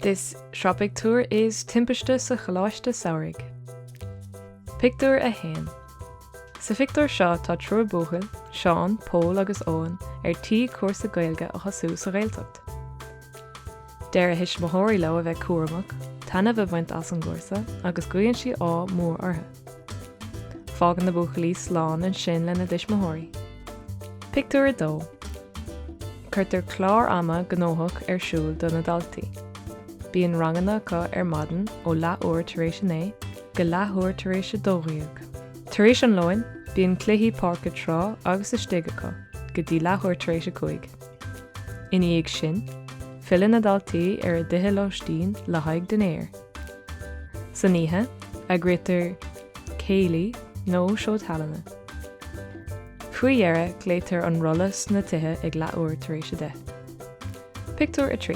This shropictúr is timpiste sa choláiste saoirg. Pictúr a hain. Sa pictúr seo tá trúr búchail, Seán, Pól agus Owen tí cuasa gaeilge a chosú sa Ghaeltacht. Deir a his mothirí leo a bheith cuaramach, tanna bheith baint as an gúrsa agus guaonn si á mór ortha. Fágan na buchailí sláán an sin lena dis mothirí. Pictúr a dó. Cuirtar clár ama gnóthach siúl do na daltaí. Bíonn ranganna acu madan ó leathúir tar éis é go leathúir tar éis dóghíoch. Tar éis an loin, bíonn cluichí páirce trá agus istigh acu go dtí leathúir tar éis cuaig. Ina dhéag sin, fill na daltaí a dithe lóistín le haig den éir. San nithe, a grétar céilí nó seotalanna. Faoi dhearra gléitar an rollas na tithe ag leathúir tar éis de. Pictúr a trí.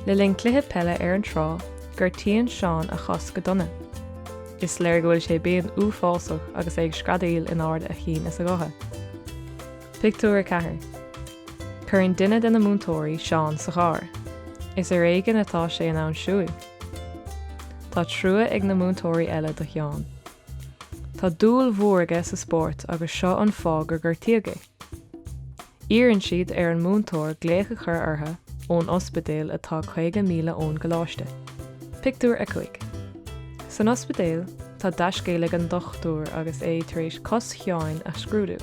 Le linn cluiche pelle an trá gur tíonn Seán a chos go donna. Is léir go bhfuil sé bíonn fásach agus ag scradaíl in áard a chin is a gotha. Pictúr a chathair. Cuireann duine den na múntóirí Seán sa chár. Is réigean atá sé an ann siúil. Tá trua ag na múntóirí eile do cheann. Tá dúil mhóraige sa spórt agus seo an fág gur tíoga. Íonn siad an múntóir gléocha chur ortha ón ospidéal atá 50,000 ón go láiste. Pictúr a 5. San ospidéal tá deiscéalaigh an dochtúr agus tar éis cos cheáin a scrúdú.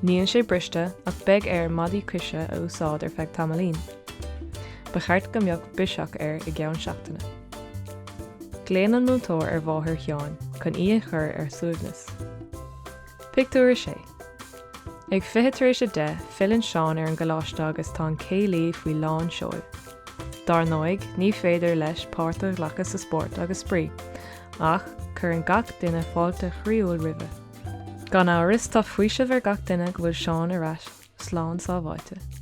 Níonn sé briste ach beag madaí cuise a úsáid feadh tamalín. Ba cheart go mbeadh biseach i gceann seachtaine. Gléann an múntóir bháthar cheáin chun chur suaimhneas. Pictúr a 6. Ag fiche tar éis de fillann Seán an gláiste agus tá céilí faoi lán seoil. Dar nóig ní féidir leis páirteach lecha sa spórt agus sprí, ach chur an gach duine fáilte chríúil ribhe. Gan áras tá faoise bhar gach duine go bhfuil Seán ar ais, slán sábháite.